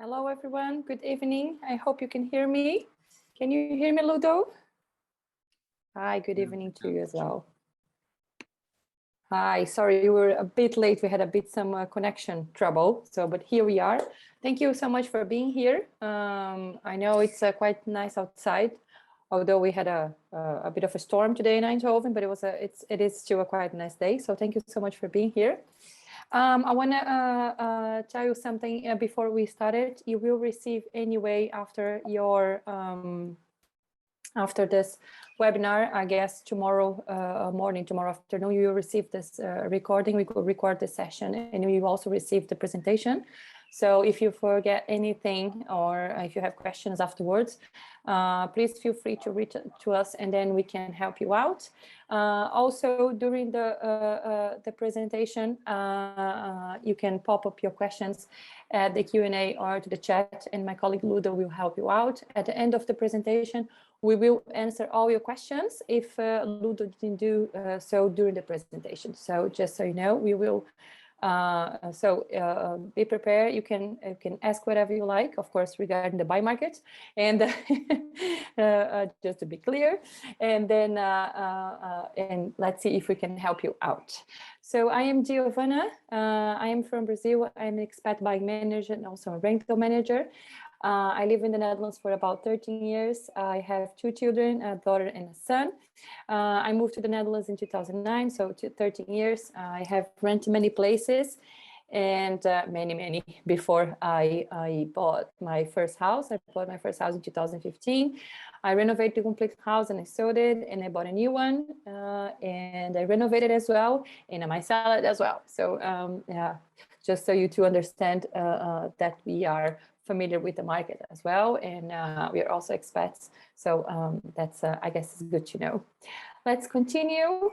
Hello, everyone. Good evening. I hope you can hear me. Can you hear me, Ludo? Hi, good evening to you as well. Hi, sorry, we were a bit late. We had some connection trouble. But here we are. Thank you so much for being here. I know it's quite nice outside, although we had a bit of a storm today in Eindhoven, but it is still a quite nice day. So thank you so much for being here. I want to tell you something before we started. You will receive anyway after your after this webinar, I guess tomorrow morning, tomorrow afternoon, you will receive this recording. We will record the session and we will also receive the presentation. So if you forget anything or if you have questions afterwards, please feel free to reach to us and then we can help you out. Also, during the presentation, you can pop up your questions at the Q&A or to the chat, and my colleague Ludo will help you out. At the end of the presentation, we will answer all your questions if Ludo didn't do so during the presentation. So just so you know, we will be prepared. You can ask whatever you like, of course, regarding the buy market, and just to be clear. And then and let's see if we can help you out. So I am Diovana. I am from Brazil. I'm an expat buying manager and also a rental manager. I live in the Netherlands for about 13 years. I have 2 children, a daughter and a son. I moved to the Netherlands in 2009, so 13 years. I have rented many places and many before I bought my first house. I bought my first house in 2015. I renovated the complete house and I sold it, and I bought a new one and I renovated as well, and I might sell it as well. So yeah, just so you to understand that we are familiar with the market as well, and we are also expats. So that's I guess it's good to know. Let's continue.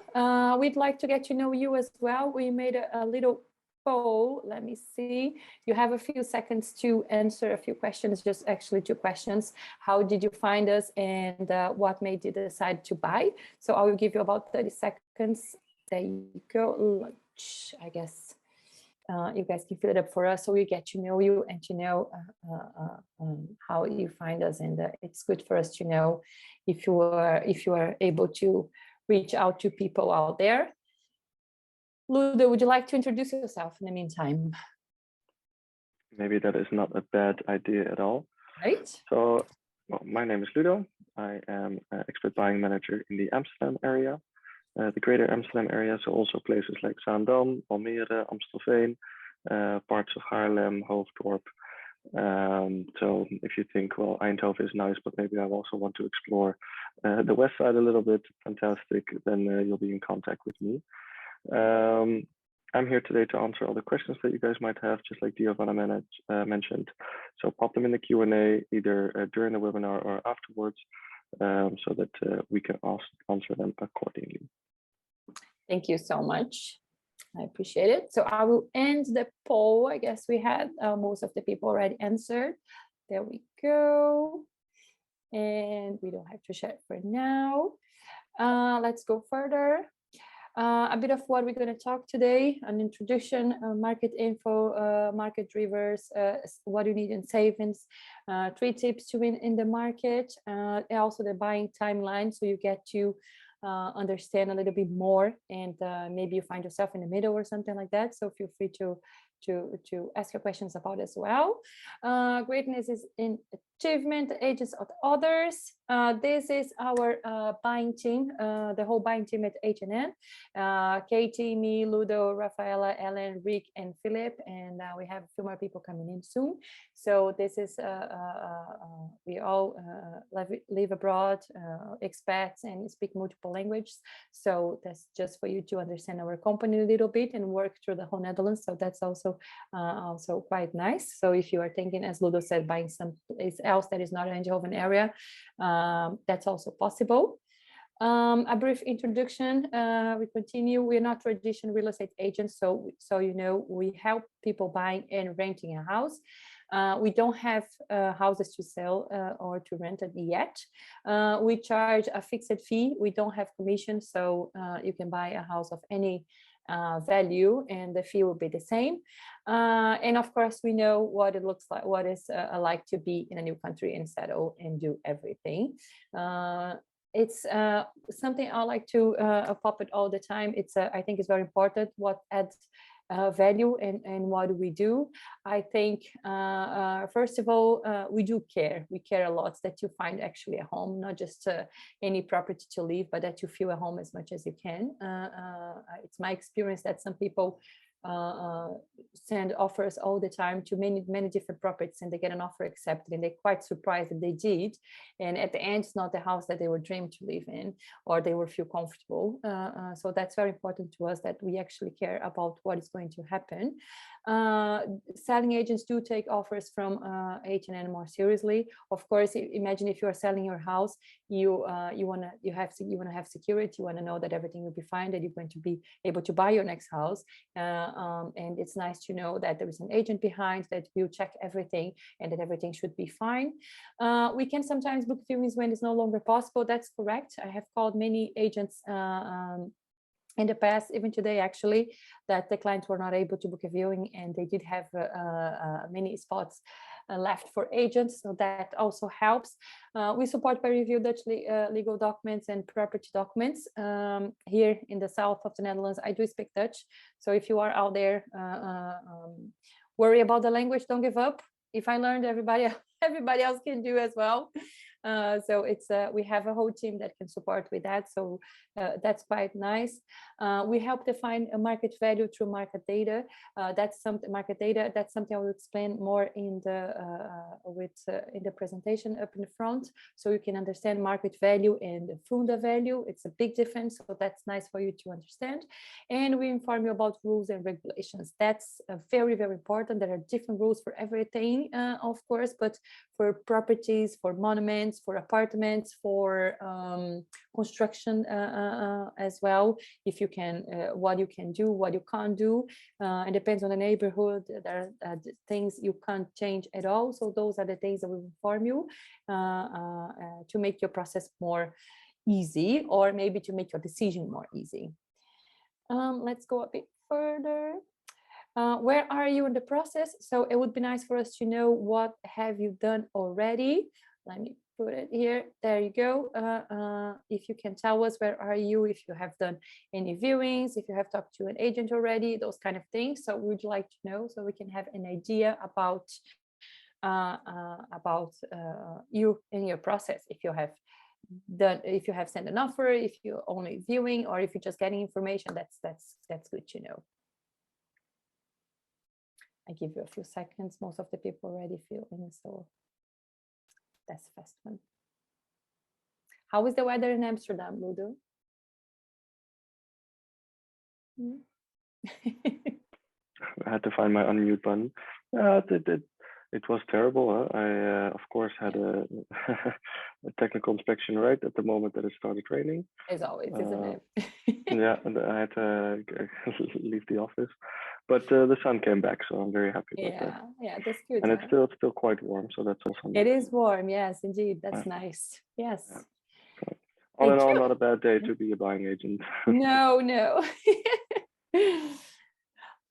We'd like to get to know you as well. We made a little poll. Let me see. You have a few seconds to answer a few questions, just actually 2 questions. How did you find us, and what made you decide to buy? So I will give you about 30 seconds. There you go. I guess you guys can fill it up for us so we get to know you and to know how you find us. And it's good for us to know if you are able to reach out to people out there. Ludo, would you like to introduce yourself in the meantime? Maybe that is not a bad idea at all. Right. So, well, my name is Ludo. I am an expert buying manager in the Amsterdam area, the greater Amsterdam area. So also places like Zaandam, Almere, Amstelveen, parts of Haarlem, Hoofddorp. So if you think, well, Eindhoven is nice, but maybe I also want to explore the west side a little bit, fantastic, then you'll be in contact with me. I'm here today to answer all the questions that you guys might have, just like Diovana mentioned. So pop them in the Q&A either during the webinar or afterwards, so that we can answer them accordingly. Thank you so much. I appreciate it. So I will end the poll. I guess we had most of the people already answered. There we go. And we don't have to share it for now. Let's go further. A bit of what we're going to talk today: an introduction, market info, market drivers, what you need in savings, 3 tips to win in the market, and also the buying timeline, so you get to understand a little bit more, and maybe you find yourself in the middle or something like that. So feel free to ask your questions about as well. Greatness is in achievement, agents of others. This is our buying team, the whole buying team at H&N. Katie, me, Ludo, Rafaela, Ellen, Rick, and Philip, and we have a few more people coming in soon. So this is we all live abroad, expats, and speak multiple languages. So that's just for you to understand our company a little bit and work through the whole Netherlands. So that's also quite nice. So if you are thinking, as Ludo said, buying someplace else that is not an Eindhoven area, that's also possible. A brief introduction. We continue. We're not traditional real estate agents, so you know, we help people buying and renting a house. We don't have houses to sell or to rent it yet. We charge a fixed fee. We don't have commission, so you can buy a house of any value, and the fee will be the same. And of course, we know what it looks like, what is like to be in a new country and settle and do everything. It's something I like to pop it all the time. It's I think it's very important what adds value and what do we do. I think first of all, we do care. We care a lot that you find actually a home, not just any property to live, but that you feel at home as much as you can. It's my experience that some people send offers all the time to many different properties, and they get an offer accepted, and they're quite surprised that they did, and at the end it's not the house that they were dreamed to live in, or they will feel comfortable. So that's very important to us, that we actually care about what is going to happen. Selling agents do take offers from H&N more seriously. Of course, imagine if you are selling your house, you want to have security, you want to know that everything will be fine, that you're going to be able to buy your next house. And it's nice to know that there is an agent behind that will check everything and that everything should be fine. We can sometimes book viewings when it's no longer possible. That's correct. I have called many agents in the past, even today actually, that the clients were not able to book a viewing, and they did have many spots left for agents, so that also helps. We support by review Dutch legal documents and property documents. Here in the south of the Netherlands, I do speak Dutch, so if you are out there, worry about the language, don't give up. If I learned, everybody else can do as well. So it's we have a whole team that can support with that, so that's quite nice. We help define a market value through market data. That's something I will explain more in the presentation up in the front, so you can understand market value and the funda value. It's a big difference, so that's nice for you to understand. And we inform you about rules and regulations. That's very important. There are different rules for everything, of course, but for properties, for monuments, for apartments, for construction as well. If you can, what you can do, what you can't do. It depends on the neighborhood. There are things you can't change at all. So those are the things that will inform you to make your process more easy, or maybe to make your decision more easy. Let's go a bit further. Where are you in the process? So it would be nice for us to know what have you done already. Let me put it here. There you go. If you can tell us where are you, if you have done any viewings, if you have talked to an agent already, those kind of things. So we'd like to know, so we can have an idea about you in your process. If you have done, if you have sent an offer, if you're only viewing, or if you're just getting information, that's good to know. I give you a few seconds. Most of the people already filling, so that's the fast one. How is the weather in Amsterdam, Ludo? I had to find my unmute button. It was terrible. I, of course, had a technical inspection right at the moment that it started raining. As always, isn't it? Yeah, and I had to leave the office. But the sun came back, so I'm very happy about that. Yeah, that's good. And it's still quite warm, so that's also nice. It is warm, yes, indeed. That's nice. Yes. Yeah. So, all in all, not a bad day to be a buying agent. No.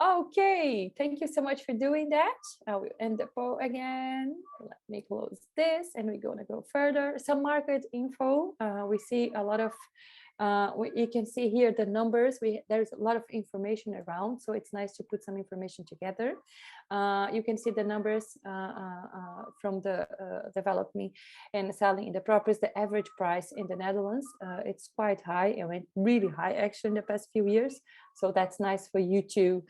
Okay, thank you so much for doing that. I will end the poll again. Let me close this, and we're going to go further. Some market info. We see a lot of, you can see here the numbers. There's a lot of information around, so it's nice to put some information together. You can see the numbers from the developing and selling in the properties. The average price in the Netherlands, it's quite high. It went really high actually in the past few years. So that's nice for you to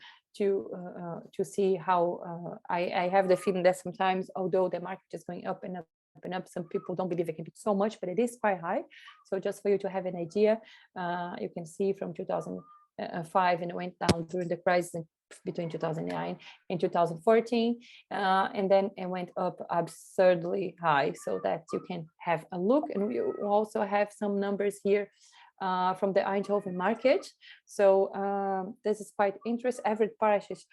see how I have the feeling that sometimes, although the market is going up and up and up, some people don't believe it can be so much, but it is quite high. So just for you to have an idea, you can see from 2005, and it went down during the crisis between 2009 and 2014, and then it went up absurdly high, so that you can have a look. And we also have some numbers here from the Eindhoven market. So this is quite interesting. Average price is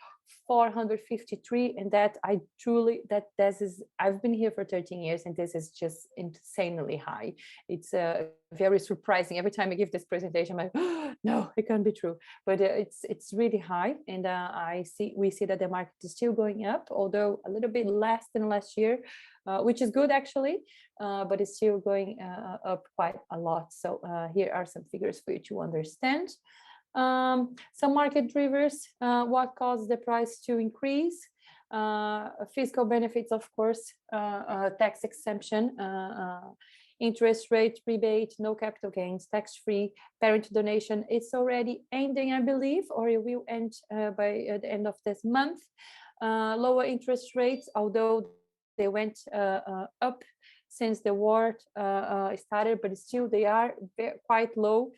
453, and that I've been here for 13 years, and this is just insanely high. It's very surprising. Every time I give this presentation, I'm like, oh, no, it can't be true. But it's really high, and we see that the market is still going up, although a little bit less than last year, which is good actually, but it's still going up quite a lot. So here are some figures for you to understand. Some market drivers, what caused the price to increase. Fiscal benefits, of course, tax exemption, interest rate rebate, no capital gains, tax-free, parent donation. It's already ending, I believe, or it will end by the end of this month. Lower interest rates, although they went up since the war started, but still they are quite low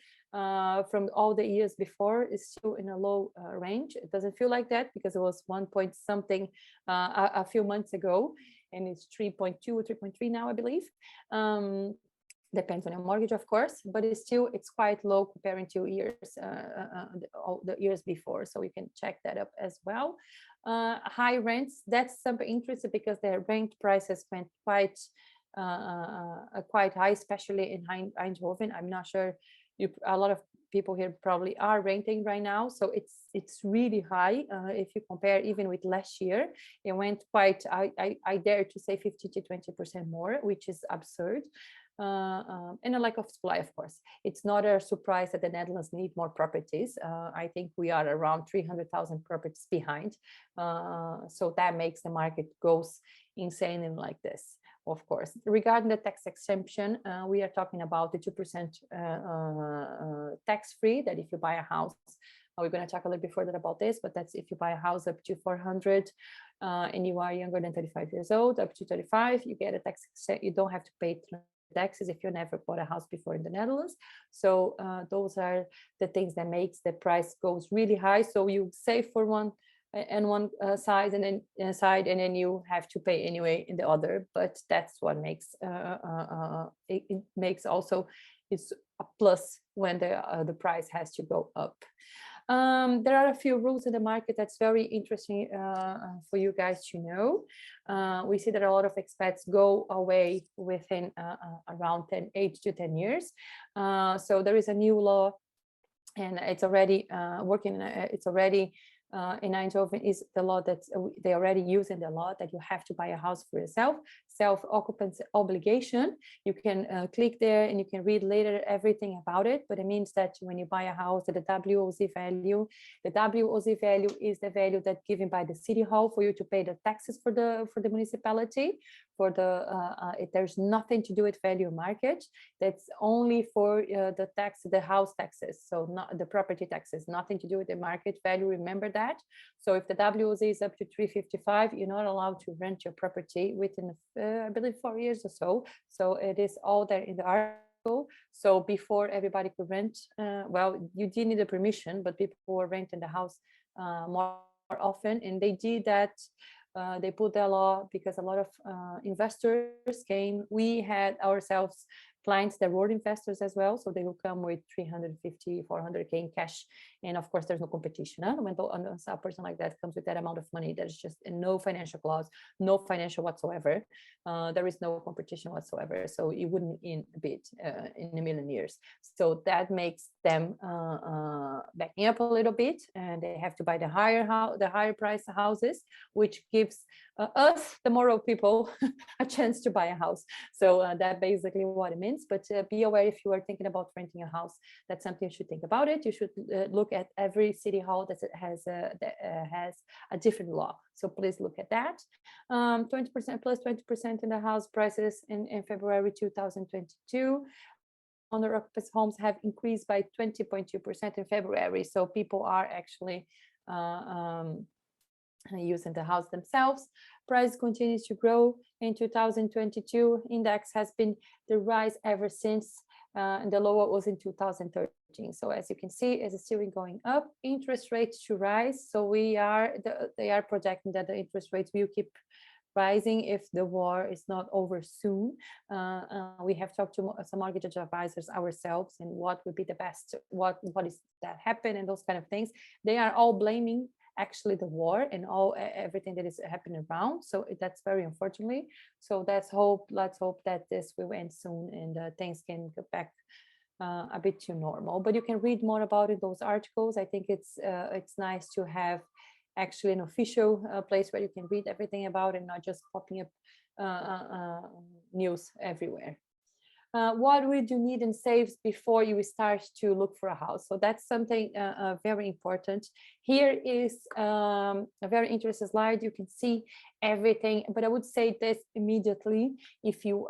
from all the years before. Is still in a low range. It doesn't feel like that because it was 1 point something a few months ago, and it's 3.2 or 3.3 now, I believe. Depends on your mortgage, of course, but it's quite low comparing to years, all the years before. So you can check that up as well. High rents, that's something interesting because the rent prices went quite high, especially in Eindhoven. I'm not sure a lot of people here probably are renting right now, so it's really high. If you compare even with last year, it went quite, I dare to say 50 to 20% more, which is absurd. And a lack of supply, of course. It's not a surprise that the Netherlands need more properties. I think we are around 300,000 properties behind. So that makes the market goes insane and like this. Of course, regarding the tax exemption, we are talking about the 2% tax-free, that if you buy a house, we're going to talk a little bit further about this, but that's if you buy a house up to 400 and you are younger than 35 years old, up to 35, you get a tax, you don't have to pay taxes if you never bought a house before in the Netherlands. So those are the things that makes the price goes really high. So you save for one side and then and then you have to pay anyway in the other, but that's what makes it makes also it's a plus when the price has to go up. There are a few rules in the market that's very interesting for you guys to know. We see that a lot of expats go away within around 8 to 10 years. So there is a new law, and it's already working. It's already in Eindhoven is the law that they already use in the law that you have to buy a house for yourself, self-occupancy obligation. You can click there and you can read later everything about it, but it means that when you buy a house, the WOZ value is the value that's given by the city hall for you to pay the taxes for the municipality. For there's nothing to do with value market. That's only for the house taxes, so not the property taxes, nothing to do with the market value. Remember that. So if the WOZ is up to 355, you're not allowed to rent your property within I believe 4 years or so. So it is all there in the article. So before everybody could rent, well, you did need a permission, but people were renting the house more often, and they did that. They put the law because a lot of investors came. We had ourselves clients that were investors as well, so they will come with 350, 400K in cash, and of course there's no competition. When a person like that comes with that amount of money, there's just no financial clause, no financial whatsoever. There is no competition whatsoever, so it wouldn't bid in a million years. So that makes them backing up a little bit, and they have to buy the higher price houses, which gives us, the moral people, a chance to buy a house. So that basically what it means. But be aware, if you are thinking about renting a house, that's something you should think about it. You should look at every city hall that has a different law. So please look at that. 20% plus 20% in the house prices in February 2022. Owner-occupied homes have increased by 20.2% in February. So people are actually using the house themselves. Price continues to grow in 2022. Index has been the rise ever since, and the lower was in 2013. So as you can see, it's still going up. Interest rates to rise. So they are projecting that the interest rates will keep rising if the war is not over soon. We have talked to some mortgage advisors ourselves, and what would be the best, what is that happen, and those kind of things. They are all blaming actually the war and everything that is happening around. So that's very unfortunately. So let's hope that this will end soon and things can get back a bit too normal. But you can read more about it, those articles. I think it's nice to have actually an official place where you can read everything about it, not just popping up news everywhere. What would you need in saves before you start to look for a house? So that's something very important. Here is a very interesting slide. You can see everything, but I would say this immediately. If you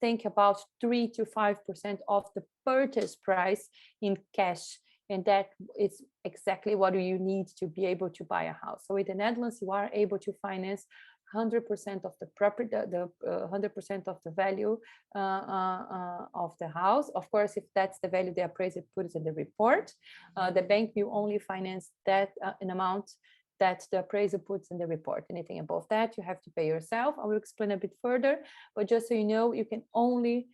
think about 3 to 5% of the purchase price in cash, and that is exactly what you need to be able to buy a house. So in the Netherlands, you are able to finance 100% of the property, the 100% of the value of the house. Of course, if that's the value the appraiser puts in the report, the bank will only finance that an amount that the appraiser puts in the report. Anything above that, you have to pay yourself. I will explain a bit further, but just so you know, you can only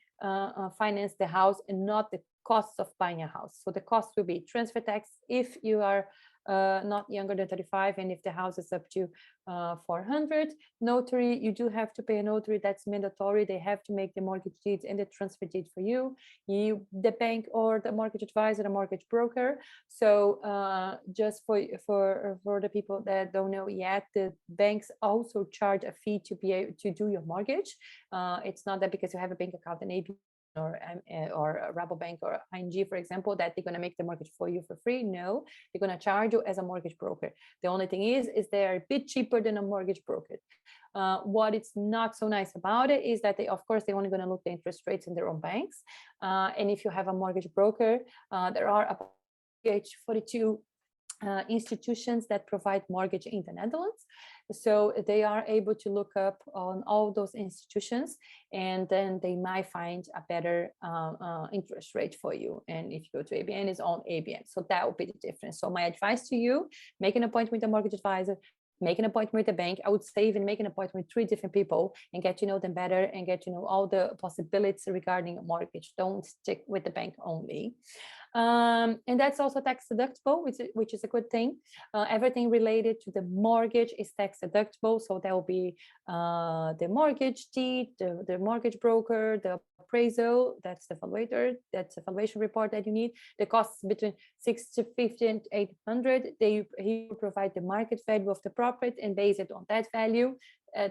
finance the house and not the costs of buying a house. So the cost will be transfer tax if you are not younger than 35, and if the house is up to 400. Notary, you do have to pay a notary. That's mandatory. They have to make the mortgage deeds and the transfer deed for you. The bank or the mortgage advisor, the mortgage broker. So just for the people that don't know yet, the banks also charge a fee to be able to do your mortgage. It's not that because you have a bank account in AB or a Rabobank or ING, for example, that they're going to make the mortgage for you for free. No, they're going to charge you as a mortgage broker. The only thing is they're a bit cheaper than a mortgage broker. What is not so nice about it is that they're only going to look the interest rates in their own banks. And if you have a mortgage broker, there are about 42 institutions that provide mortgage in the Netherlands. So they are able to look up on all those institutions, and then they might find a better interest rate for you. And if you go to ABN, it's on ABN. So that will be the difference. So my advice to you, make an appointment with a mortgage advisor, make an appointment with the bank. I would say even make an appointment with 3 different people and get to know them better and get to know all the possibilities regarding a mortgage. Don't stick with the bank only. And that's also tax deductible, which is a good thing. Everything related to the mortgage is tax deductible. So there will be the mortgage deed, the mortgage broker, the appraisal, that's the evaluator, that's the valuation report that you need. The costs between 650 and 800. He will provide the market value of the property and base it on that value.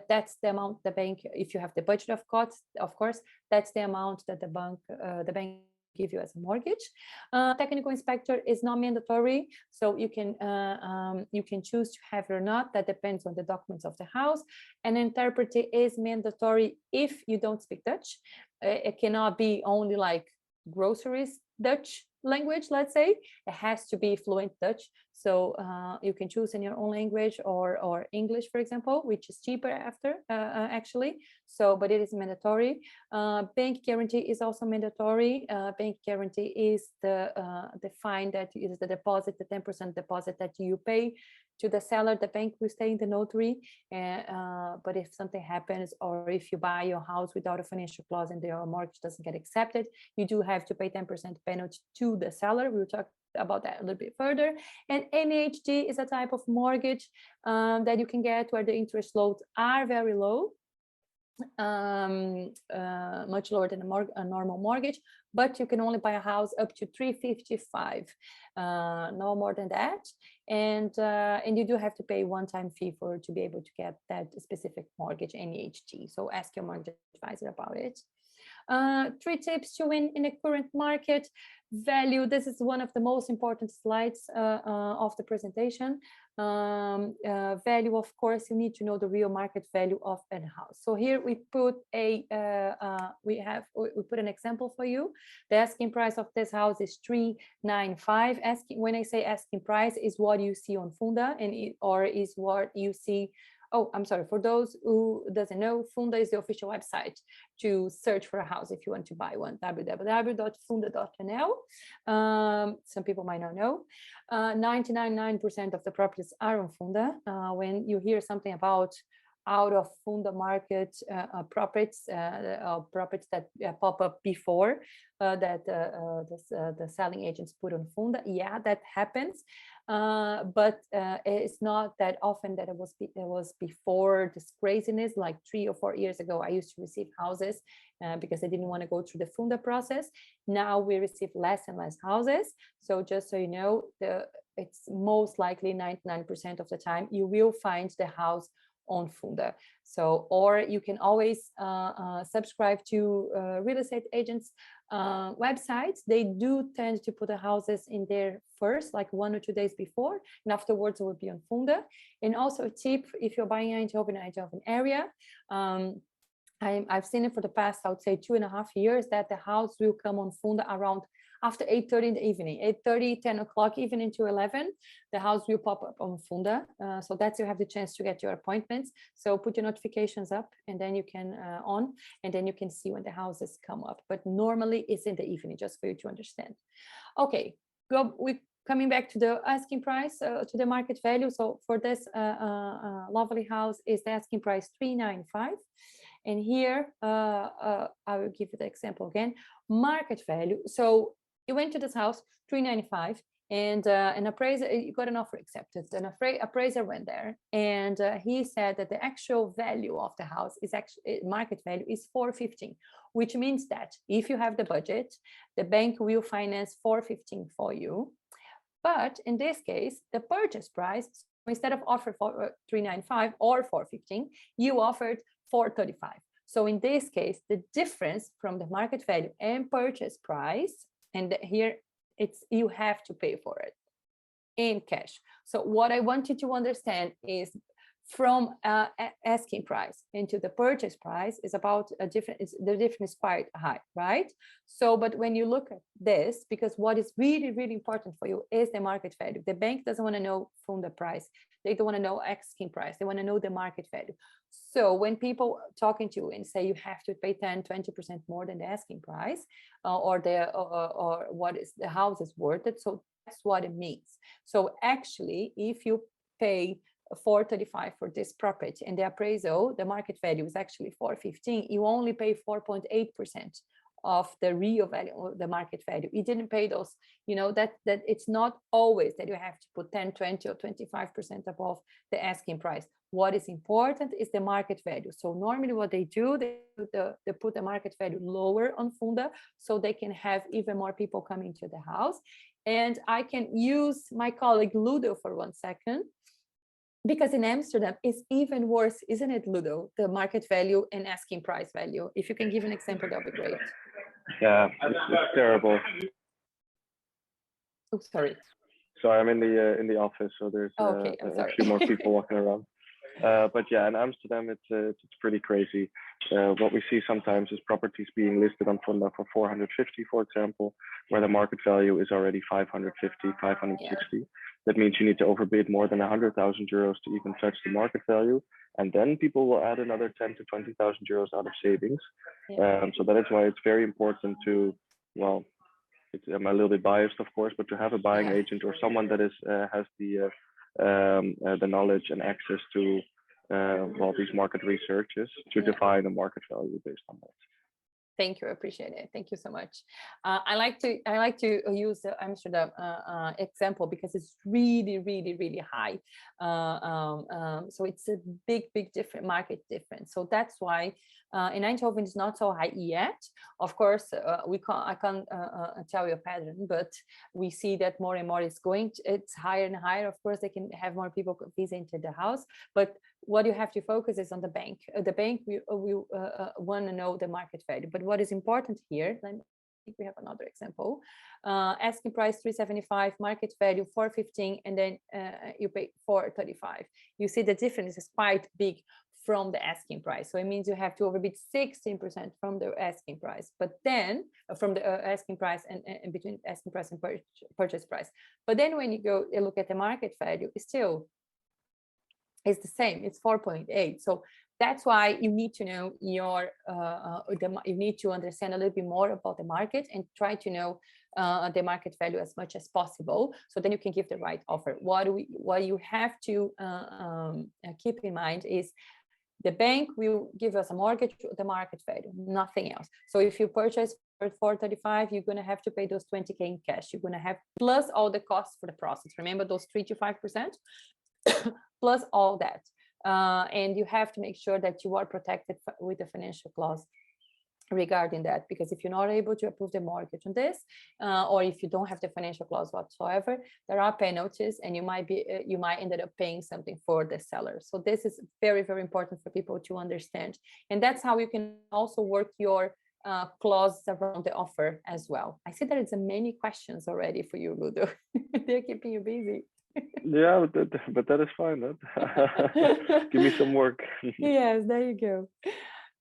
That's the amount the bank, if you have the budget of costs, of course, that's the amount that the bank give you as a mortgage. Technical inspector is not mandatory, so you can choose to have it or not. That depends on the documents of the house. An interpreter is mandatory if you don't speak Dutch. It cannot be only like groceries Dutch language, let's say. It has to be fluent Dutch. So you can choose in your own language or English, for example, which is cheaper after actually. So, but it is mandatory. Bank guarantee is also mandatory. Bank guarantee is the fine that is the deposit, the 10% deposit that you pay to the seller. The bank will stay in the notary. But if something happens, or if you buy your house without a financial clause and your mortgage doesn't get accepted, you do have to pay 10% penalty to the seller. We'll talk about that a little bit further. And NHG is a type of mortgage that you can get where the interest loads are very low, much lower than a normal mortgage, but you can only buy a house up to 355, no more than that. And you do have to pay one-time fee to be able to get that specific mortgage, NHG. So ask your mortgage advisor about it. 3 tips to win in the current market. Value. This is one of the most important slides of the presentation. Value, of course, you need to know the real market value of a house. So here we put we put an example for you. The asking price of this house is 395. When I say asking price, is what you see on Funda, or is what you see. Oh, I'm sorry. For those who doesn't know, Funda is the official website to search for a house if you want to buy one, www.funda.nl. Some people might not know. 99.9% of the properties are on Funda. When you hear something about out of Funda market properties that pop up before that the selling agents put on Funda. Yeah, that happens, but it's not that often that it was before this craziness. Like 3 or 4 years ago, I used to receive houses because I didn't want to go through the Funda process. Now we receive less and less houses. So just so you know, it's most likely 99% of the time you will find the house on Funda. So, or you can always subscribe to real estate agents websites. They do tend to put the houses in there first, like 1 or 2 days before, and afterwards it will be on Funda. And also a tip, if you're buying Eindhoven area, I've seen it for the past, I would say 2.5 years, that the house will come on Funda around after 8:30 in the evening, 8:30, 10 o'clock, even into 11, the house will pop up on Funda. So that's, you have the chance to get your appointments. So put your notifications up and then you can and then you can see when the houses come up. But normally it's in the evening, just for you to understand. Okay, we're coming back to the asking price, to the market value. So for this lovely house is the asking price 395. And here, I will give you the example again, market value. So you went to this house, 395, and an appraiser, you got an offer accepted. An appraiser went there, and he said that the actual value of the house is actually, market value is 415, which means that if you have the budget, the bank will finance 415 for you. But in this case, the purchase price, instead of offer for 395 or 415, you offered 435. So in this case, the difference from the market value and purchase price, and here it's, you have to pay for it in cash. So what I want you to understand is from asking price into the purchase price is about a different, the difference is quite high, right? So, but when you look at this, because what is really, really important for you is the market value. The bank doesn't want to know from the price. They don't want to know asking price. They want to know the market value. So when people talking to you and say you have to pay 10, 20% more than the asking price, or what is the house is worth it. So that's what it means. So actually, if you pay 435 for this property and the appraisal, the market value is actually 415, you only pay 4.8% of the real value, or the market value. You didn't pay those, you know, that it's not always that you have to put 10, 20 or 25% above the asking price. What is important is the market value. So normally what they do, they put the market value lower on Funda so they can have even more people coming to the house. And I can use my colleague Ludo for 1 second, because in Amsterdam it's even worse, isn't it, Ludo? The market value and asking price value. If you can give an example, that'll be great. Yeah, it's terrible. Oh, sorry. So I'm in the office, so there's a few more people walking around. But yeah, in Amsterdam, it's pretty crazy. What we see sometimes is properties being listed on Funda for 450, for example, where the market value is already 550, 560. Yeah. That means you need to overbid more than 100,000 euros to even touch the market value. And then people will add another 10 to 20,000 euros out of savings. Yeah. So that is why it's very important to, well, I'm a little bit biased, of course, but to have a buying agent or someone that is has the knowledge and access to well, these market researches to define a market value based on that. Thank you, I appreciate it. Thank you so much. I like to use the Amsterdam example because it's really, really, really high. So it's a big different market difference. So that's why in Eindhoven it's not so high yet. Of course, I can't tell you a pattern, but we see that more and more it's higher and higher. Of course, they can have more people visiting the house, but what you have to focus is on the bank. The bank will want to know the market value. But what is important here, I think we have another example. Asking price 375, market value 415, and then you pay 435. You see the difference is quite big from the asking price. So it means you have to overbid 16% from the asking price, but then from the asking price and between asking price and purchase price. But then when you go and look at the market value, it's the same, it's 4.8. So that's why you need to know you need to understand a little bit more about the market and try to know the market value as much as possible. So then you can give the right offer. What you have to keep in mind is The bank will give us a mortgage, the market value, nothing else. So if you purchase for 435, you're going to have to pay those 20K in cash. You're going to have plus all the costs for the process. Remember those 3 to 5%, plus all that. And you have to make sure that you are protected with the financial clause regarding that, because if you're not able to approve the mortgage on this, or if you don't have the financial clause whatsoever, there are penalties, and you might end up paying something for the seller. So this is very, very important for people to understand, and that's how you can also work your clauses around the offer as well. I see there is many questions already for you, Ludo. They're keeping you busy. Yeah, but that is fine. Give me some work. Yes, there you go.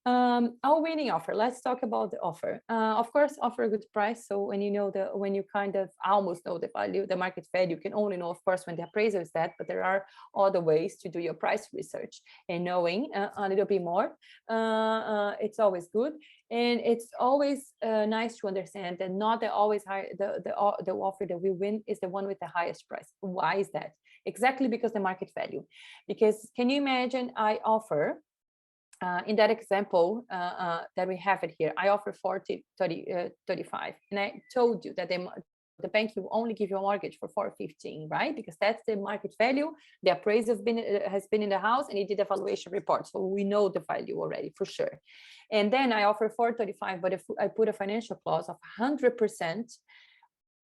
Our winning offer. Let's talk about the offer. Of course, offer a good price. So when you kind of almost know the value, the market value, you can only know, of course, when the appraiser is that. But there are other ways to do your price research, and knowing a little bit more. It's always good, and it's always nice to understand that not the always high the offer that we win is the one with the highest price. Why is that? Exactly because the market value. Because can you imagine I offer. In that example that we have it here, I offer 35, and I told you that the bank will only give you a mortgage for 415, right? Because that's the market value. The appraiser has been in the house, and he did a valuation report, so we know the value already for sure. And then I offer 435, but if I put a financial clause of 100%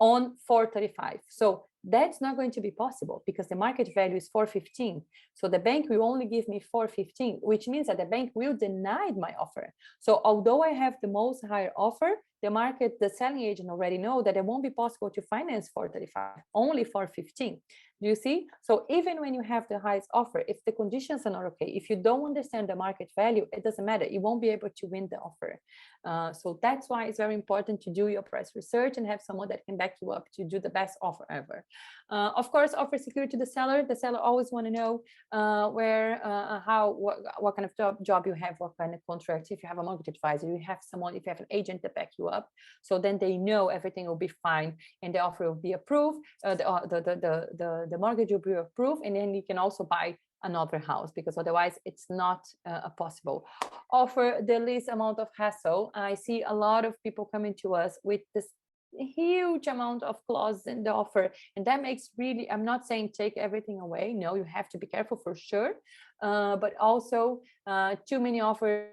on 435, so that's not going to be possible because the market value is 415. So the bank will only give me 415, which means that the bank will deny my offer. So although I have the most higher offer, the selling agent already know that it won't be possible to finance 435, only 415. Do you see? So even when you have the highest offer, if the conditions are not okay, if you don't understand the market value, it doesn't matter. You won't be able to win the offer. So that's why it's very important to do your price research and have someone that can back you up to do the best offer ever. Of course, offer security to the seller. The seller always want to know what kind of job you have, what kind of contract. If you have a mortgage advisor, you have someone, if you have an agent to back you up, so then they know everything will be fine and the offer will be approved. The mortgage will be approved, and then you can also buy another house, because otherwise it's not possible. Offer the least amount of hassle. I see a lot of people coming to us with this huge amount of clauses in the offer, and that makes really, I'm not saying take everything away, no, you have to be careful for sure, but also too many offers,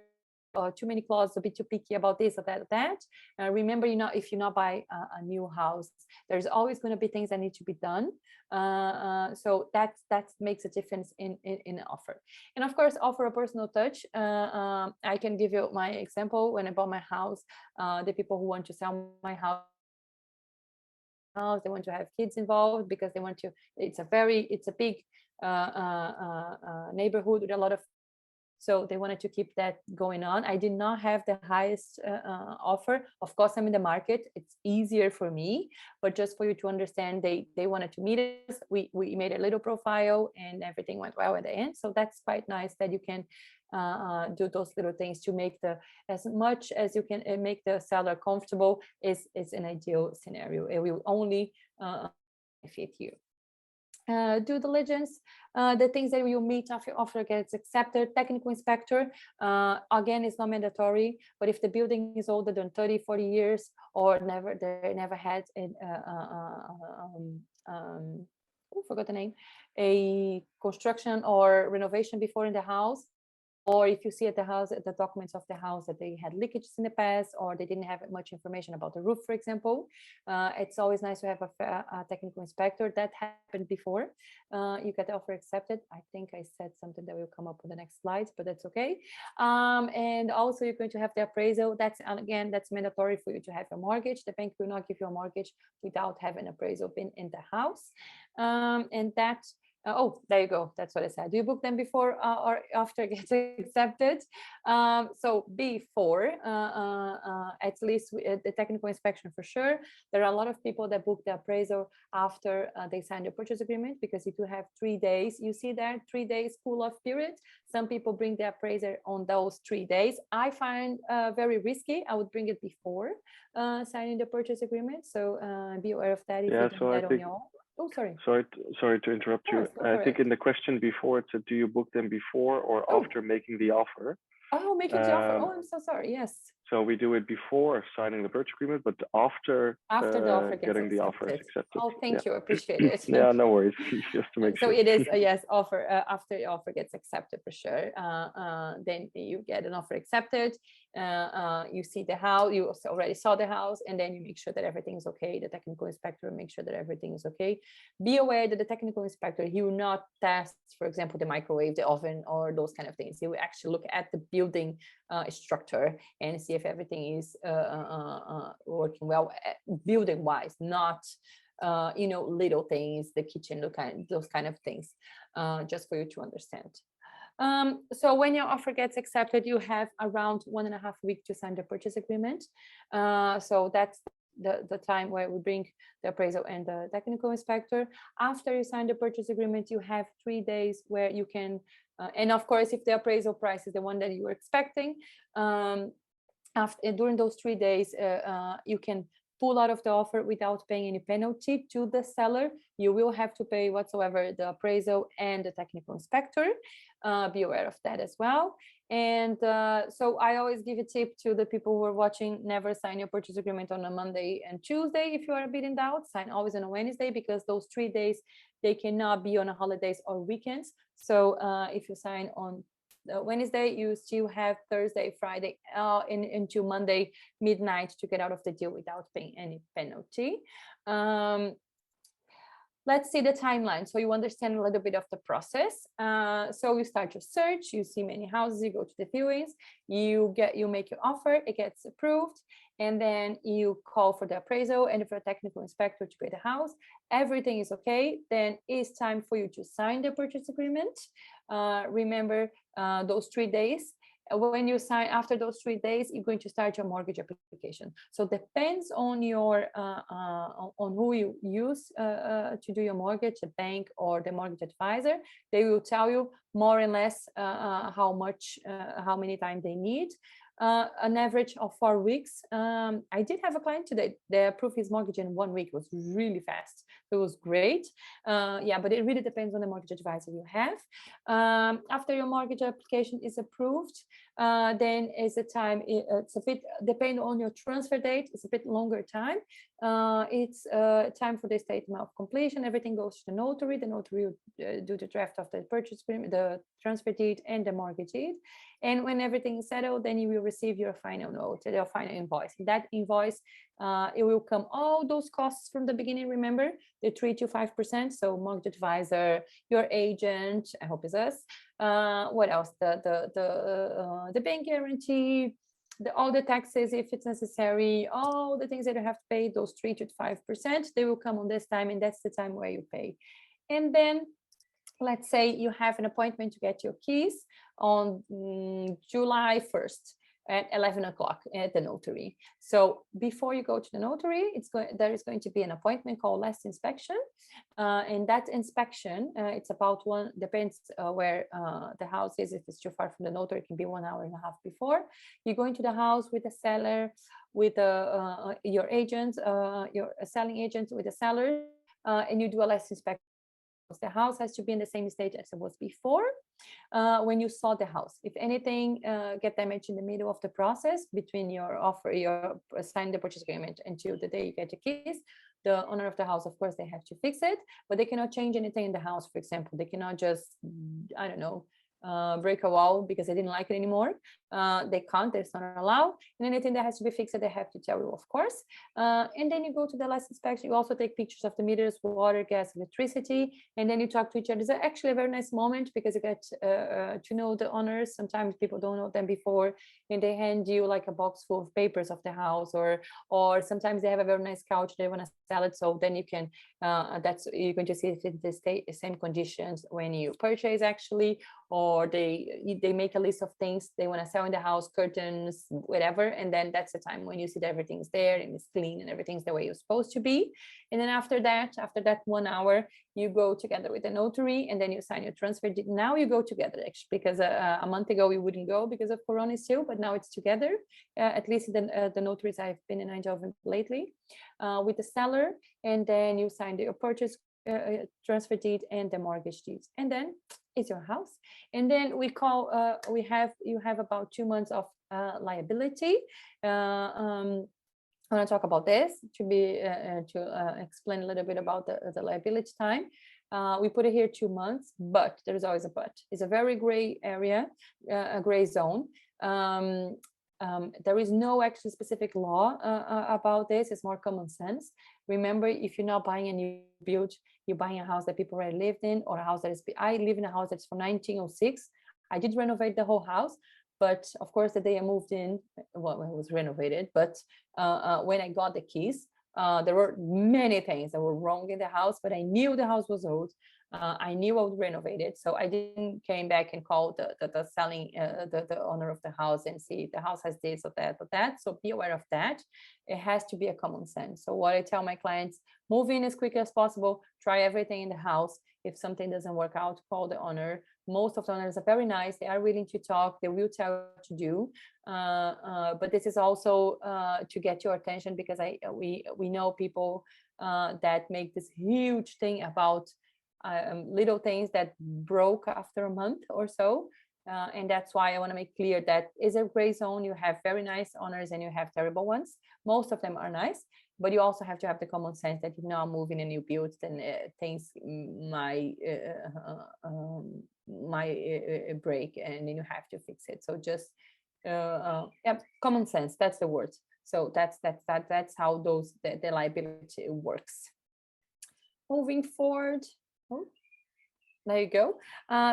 too many clauses, a bit too picky about this or that. Remember, if you not buy a new house, there's always going to be things that need to be done. So that makes a difference in an offer. And of course, offer a personal touch. I can give you my example. When I bought my house, the people who want to sell my house, they want to have kids involved because they want to. It's a big neighborhood with a lot of. So they wanted to keep that going on. I did not have the highest offer. Of course, I'm in the market. It's easier for me, but just for you to understand, they wanted to meet us. We made a little profile and everything went well at the end. So that's quite nice that you can do those little things to make as much as you can make the seller comfortable is an ideal scenario. It will only fit you. Due diligence, the things that you meet after offer gets accepted. Technical inspector, again, is not mandatory, but if the building is older than 30-40 years or they never had forgot the name, a construction or renovation before in the house, or if you see at the house, at the documents of the house, that they had leakages in the past, or they didn't have much information about the roof, for example, it's always nice to have a technical inspector. That happened before. You get the offer accepted. I think I said something that will come up on the next slides, but that's okay. And also you're going to have the appraisal. That's mandatory for you to have a mortgage. The bank will not give you a mortgage without having appraisal been in the house. And that. Oh, there you go. That's what I said. Do you book them before or after it gets accepted? So before, at least the technical inspection for sure. There are a lot of people that book the appraisal after they sign the purchase agreement, because if you have 3 days, you see there 3 days cool-off period. Some people bring the appraiser on those 3 days. I find very risky. I would bring it before signing the purchase agreement. So be aware of that if you do that on your own. Oh, sorry. Sorry to interrupt you. I think in the question before it said, do you book them before or after making the offer? Oh, making the offer. Oh, I'm so sorry. Yes. So we do it before signing the purchase agreement, but after the offer gets getting the offers accepted. Oh, thank you. Appreciate it. Yeah, no worries. Just to make sure. So it is yes, offer after the offer gets accepted for sure. Then you get an offer accepted. You see the house. You already saw the house, and then you make sure that everything is okay. The technical inspector will make sure that everything is okay. Be aware that the technical inspector, he will not test, for example, the microwave, the oven, or those kind of things. He will actually look at the building structure and see if everything is working well, building wise, not little things, the kitchen, those kind of things, just for you to understand. So when your offer gets accepted, you have around 1.5 weeks to sign the purchase agreement. So that's the time where we bring the appraisal and the technical inspector. After you sign the purchase agreement, you have 3 days where you can, and of course, if the appraisal price is the one that you were expecting, during those 3 days, you can pull out of the offer without paying any penalty to the seller. You will have to pay whatsoever the appraisal and the technical inspector. Be aware of that as well. And so I always give a tip to the people who are watching: never sign your purchase agreement on a Monday and Tuesday if you are a bit in doubt. Sign always on a Wednesday, because those 3 days, they cannot be on a holidays or weekends. So if you sign on Wednesday, you still have Thursday, Friday, into Monday midnight to get out of the deal without paying any penalty. Let's see the timeline, so you understand a little bit of the process. So you start your search, you see many houses, you go to the viewings, you make your offer, it gets approved, and then you call for the appraisal and for a technical inspector to pay the house. Everything is okay, then it's time for you to sign the purchase agreement. Remember those 3 days. When you sign after those 3 days, you're going to start your mortgage application. So depends on your on who you use to do your mortgage, the bank or the mortgage advisor. They will tell you more or less how many time they need. An average of 4 weeks. I did have a client today. They approved his mortgage in 1 week. It was really fast. It was great. Yeah, but it really depends on the mortgage advisor you have. After your mortgage application is approved, then is the time. It's a bit depend on your transfer date. It's a bit longer time. It's time for the statement of completion. Everything goes to the notary. The notary will do the draft of the purchase agreement, the transfer deed, and the mortgage deed. And when everything is settled, then you will receive your final note, your final invoice. That invoice, it will come all those costs from the beginning. Remember, the 3 to 5%. So mortgage advisor, your agent, I hope it's us. What else? The bank guarantee, all the taxes if it's necessary, all the things that you have to pay, those 3 to 5%, they will come on this time, and that's the time where you pay. And then let's say you have an appointment to get your keys on July 1st at 11 o'clock at the notary. So before you go to the notary, there is going to be an appointment called last inspection. And that inspection, it's about depends where the house is. If it's too far from the notary, it can be 1.5 hours before. You go into the house with the seller, with your agent, your selling agent, with the seller, and you do a last inspection. The house has to be in the same state as it was before when you saw the house. If anything get damaged in the middle of the process between your offer, your sign the purchase agreement until the day you get your keys, the owner of the house, of course, they have to fix it, but they cannot change anything in the house. For example, they cannot just, I don't know, break a wall because they didn't like it anymore. They can't, it's not allowed. And anything that has to be fixed, they have to tell you, of course. And then you go to the last inspection. You also take pictures of the meters, water, gas, electricity, and then you talk to each other. It's actually a very nice moment because you get to know the owners. Sometimes people don't know them before, and they hand you like a box full of papers of the house, or sometimes they have a very nice couch, they want to sell it. So then you can, you're going to see if it's the same conditions when you purchase actually, or they make a list of things they want to sell in the house, curtains, whatever, and then that's the time when you see that everything's there and it's clean and everything's the way you're supposed to be. And then after that 1 hour, you go together with the notary, and then you sign your transfer deed. Now you go together, actually, because a month ago we wouldn't go because of Corona still, but now it's together. At least the notaries I've been in Eindhoven lately with the seller, and then you sign your purchase transfer deed and the mortgage deeds, and then it's your house. And then we call you have about 2 months of liability. I want to talk about this to explain a little bit about the liability time. We put it here 2 months, but there's always a but. It's a very gray area, a gray zone. There is no actually specific law about this. It's more common sense. Remember, if you're not buying a new build, you're buying a house that people already lived in, or a house that is. I live in a house that's from 1906. I did renovate the whole house, but of course, the day I moved in, well, it was renovated. But when I got the keys, there were many things that were wrong in the house, but I knew the house was old. I knew I would renovate it, so I didn't came back and call the selling the owner of the house and see the house has this or that or that. So be aware of that. It has to be a common sense. So what I tell my clients: move in as quick as possible. Try everything in the house. If something doesn't work out, call the owner. Most of the owners are very nice. They are willing to talk. They will tell you what to do. But this is also to get your attention, because we know people that make this huge thing about little things that broke after a month or so. And that's why I want to make clear that is a gray zone. You have very nice owners and you have terrible ones. Most of them are nice, but you also have to have the common sense that if you're not moving a new build, then things might break, and then you have to fix it. So just yeah, common sense. That's the word. So that's how the liability works. Moving forward. Oh, there you go.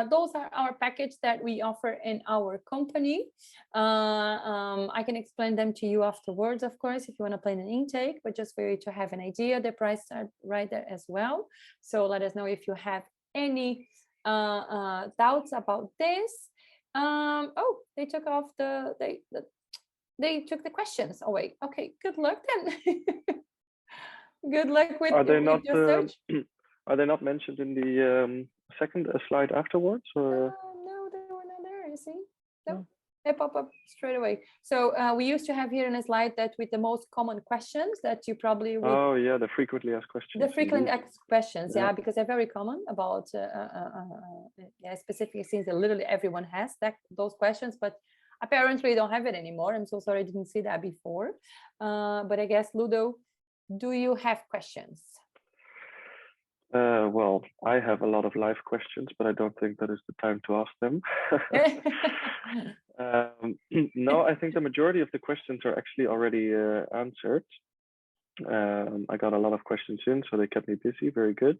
Those are our package that we offer in our company. I can explain them to you afterwards, of course, if you want to plan an intake, but just for you to have an idea, the prices are right there as well. So let us know if you have any doubts about this. Oh, they took off they took the questions away. Okay, good luck then. Good luck with your search. Are they not mentioned in the second slide afterwards? Or? No, they were not there, you see? No, they pop up straight away. So we used to have here in a slide that with the most common questions that you probably would... Oh, yeah, the frequently asked questions. The frequently asked questions, yeah, because they're very common about, specifically since literally everyone has those questions, but apparently don't have it anymore. I'm so sorry I didn't see that before. But I guess, Ludo, do you have questions? Well, I have a lot of live questions, but I don't think that is the time to ask them. No, I think the majority of the questions are actually already answered. I got a lot of questions in, so they kept me busy. Very good.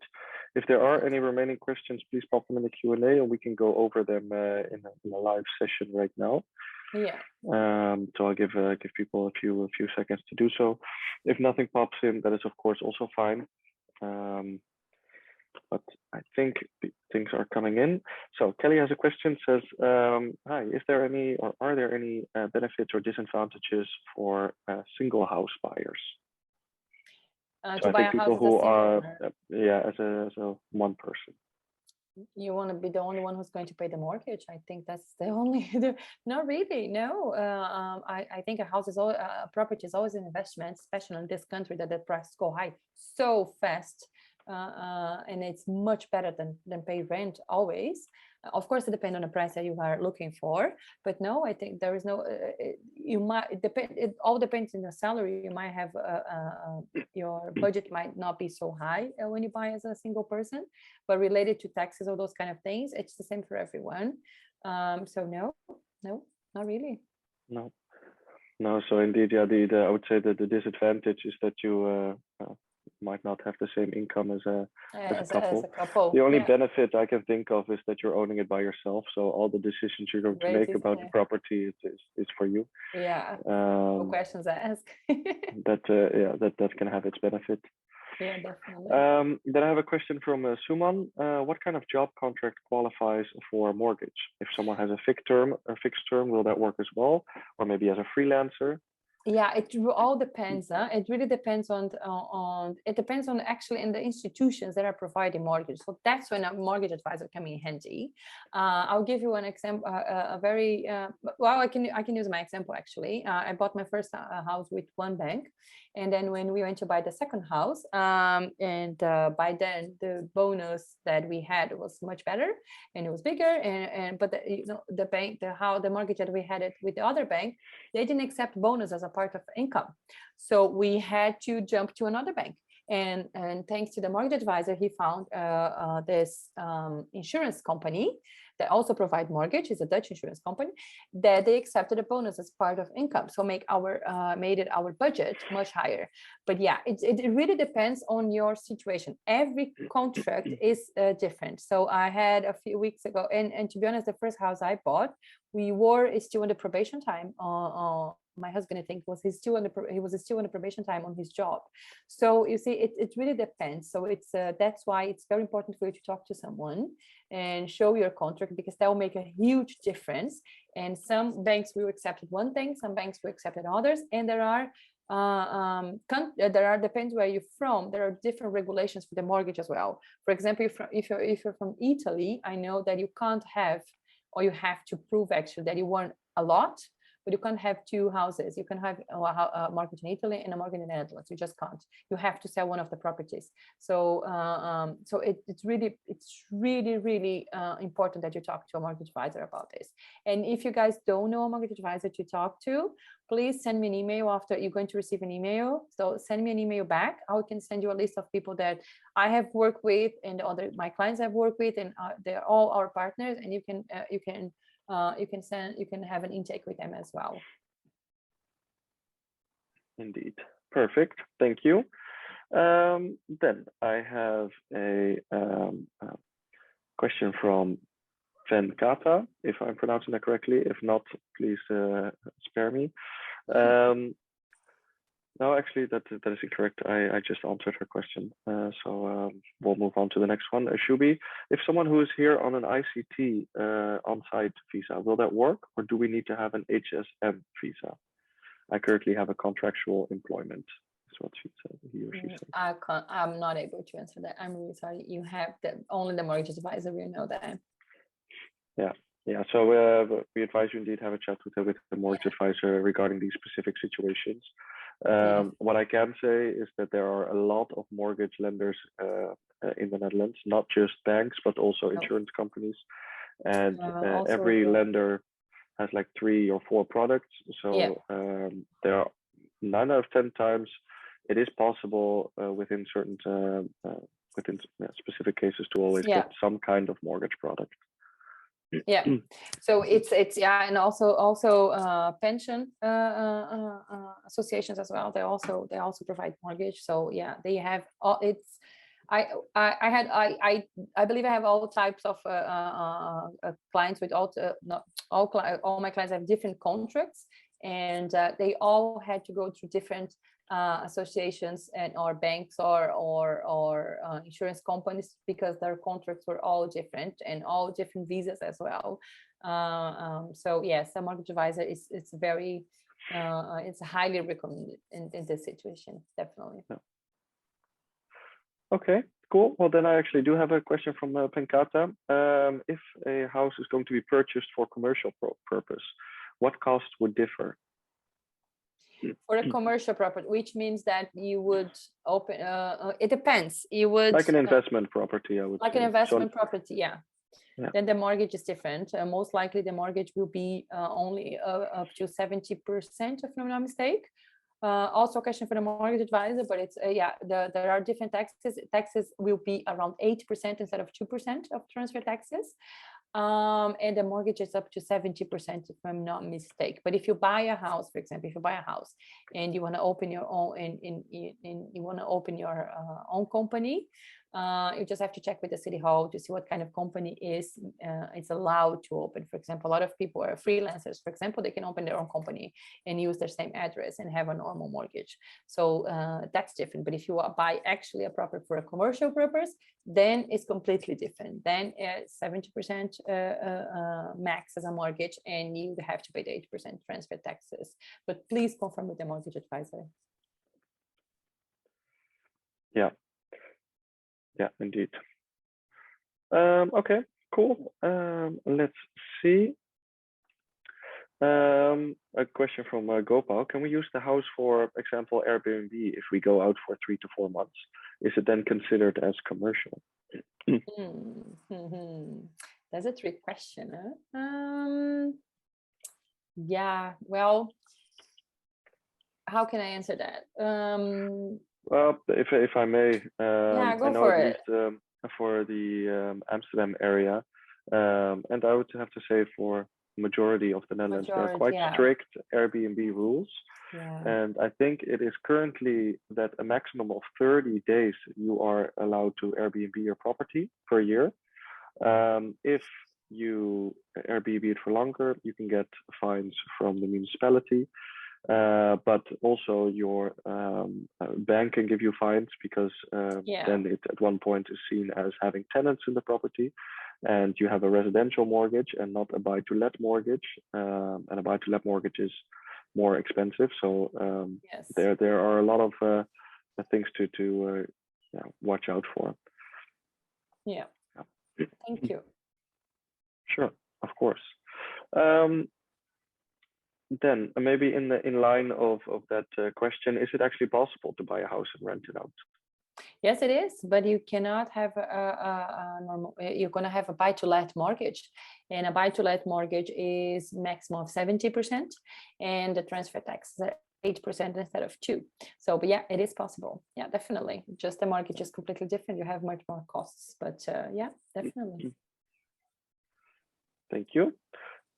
If there are any remaining questions, please pop them in the Q&A, and we can go over them in a live session right now. Yeah. So I'll give people a few seconds to do so. If nothing pops in, that is of course also fine. But I think things are coming in. So Kelly has a question, says, hi, is there any, or are there any benefits or disadvantages for single house buyers? To buy a house who are, as a one person. You want to be the only one who's going to pay the mortgage. I think that's the only, not really, no. I think a house is all, property is always an investment, especially in this country that the prices go high so fast. And it's much better than pay rent always. Of course, it depends on the price that you are looking for, but no, I think there is no, you might depend, it all depends on your salary. You might have, your budget might not be so high when you buy as a single person, but related to taxes or those kind of things, it's the same for everyone. So no, not really. No, so indeed, yeah, I would say that the disadvantage is that you might not have the same income as a couple. The only benefit I can think of is that you're owning it by yourself. So all the decisions you're going to make about the property is for you. Yeah. No questions asked. that can have its benefit. Yeah, definitely. Then I have a question from Suman. What kind of job contract qualifies for a mortgage? If someone has a fixed term, will that work as well? Or maybe as a freelancer? Yeah, it all depends. It really depends on it depends on actually in the institutions that are providing mortgage. So that's when a mortgage advisor come in handy. I'll give you an example. A very well, I can use my example actually. I bought my first house with one bank, and then when we went to buy the second house, and by then the bonus that we had was much better and it was bigger, and but the bank, the mortgage that we had it with the other bank, they didn't accept bonus as a part of income. So we had to jump to another bank. And thanks to the mortgage advisor, he found this insurance company that also provide mortgage. It's a Dutch insurance company that they accepted a bonus as part of income. So made it our budget much higher. But yeah, it really depends on your situation. Every contract is different. So I had a few weeks ago, and to be honest, the first house I bought, we were still in the probation time. My husband, I think, he was still on the probation time on his job. So you see, it really depends. So it's that's why it's very important for you to talk to someone and show your contract, because that will make a huge difference. And some banks will accept one thing, some banks will accept others, and there are depends where you're from, there are different regulations for the mortgage as well. For example, if you're from Italy, I know that you can't have, or you have to prove actually that you want a lot, but you can't have two houses. You can have a mortgage in Italy and a mortgage in the Netherlands. You just can't. You have to sell one of the properties. So it's really important that you talk to a mortgage advisor about this. And if you guys don't know a mortgage advisor to talk to, please send me an email after you're going to receive an email. So send me an email back. I can send you a list of people that I have worked with and my clients have worked with, and they're all our partners. And you can have an intake with them as well. Indeed. Perfect. Thank you. Then I have a question from Venkata, if I'm pronouncing that correctly. If not, please spare me. No, actually, that is incorrect. I just answered her question. So we'll move on to the next one. Shubi, if someone who is here on an ICT on-site visa, will that work? Or do we need to have an HSM visa? I currently have a contractual employment. That's what he or she said. I'm not able to answer that. I'm really sorry. You have only the mortgage advisor will know that. Yeah. So we advise you indeed have a chat with the mortgage advisor regarding these specific situations. What I can say is that there are a lot of mortgage lenders in the Netherlands, not just banks, but also insurance companies. And every lender has like 3 or 4 products. So there are 9 out of 10 times it is possible within certain specific cases to always get some kind of mortgage product. Yeah, so it's and also pension associations as well. They also provide mortgage. So yeah, they have all. It's I believe I have all types of clients with all my clients have different contracts, and they all had to go through different associations and or banks or insurance companies, because their contracts were all different and all different visas as well. So yes, a mortgage advisor it's very it's highly recommended in this situation, definitely. Okay, cool. Well, then I actually do have a question from Penkata. If a house is going to be purchased for commercial purpose, what costs would differ? For a commercial property, which means that you would open, it depends. You would like an investment property, I would like say. An investment property, yeah. Then the mortgage is different. Most likely the mortgage will be only up to 70%, if I'm not mistaken. Also a question for the mortgage advisor, but it's there are different taxes. Taxes will be around 8% instead of 2% of transfer taxes. And the mortgage is up to 70%, if I'm not mistaken. But if you buy a house, for example, if you buy a house and you want to open your own and you want to open your own company, You just have to check with the city hall to see what kind of company is allowed to open. For example, a lot of people are freelancers. For example, they can open their own company and use their same address and have a normal mortgage. So that's different. But if you buy actually a property for a commercial purpose, then it's completely different. Then 70% max as a mortgage, and you have to pay the 8% transfer taxes. But please confirm with the mortgage advisor. Yeah. Yeah, indeed. Okay, cool. Let's see. A question from Gopal. Can we use the house, for example, Airbnb if we go out for 3 to 4 months? Is it then considered as commercial? That's a trick question. Huh? Yeah, well, how can I answer that? Well, if I may, yeah, go I know for at it. least for the Amsterdam area, and I would have to say for majority of the Netherlands, there are quite strict Airbnb rules. Yeah. And I think it is currently that a maximum of 30 days you are allowed to Airbnb your property per year. If you Airbnb it for longer, you can get fines from the municipality. But also your bank can give you fines because then it at one point is seen as having tenants in the property, and you have a residential mortgage and not a buy-to-let mortgage, and a buy-to-let mortgage is more expensive. So there are a lot of things to watch out for. Yeah. Thank you. Sure, of course. Then maybe in line of that question, is it actually possible to buy a house and rent it out? Yes, it is, but you cannot have a normal. You're going to have a buy-to-let mortgage, and a buy-to-let mortgage is maximum of 70%, and the transfer taxes are 8% instead of 2%. So, but yeah, it is possible. Yeah, definitely. Just the mortgage is completely different. You have much more costs, but yeah, definitely. Thank you.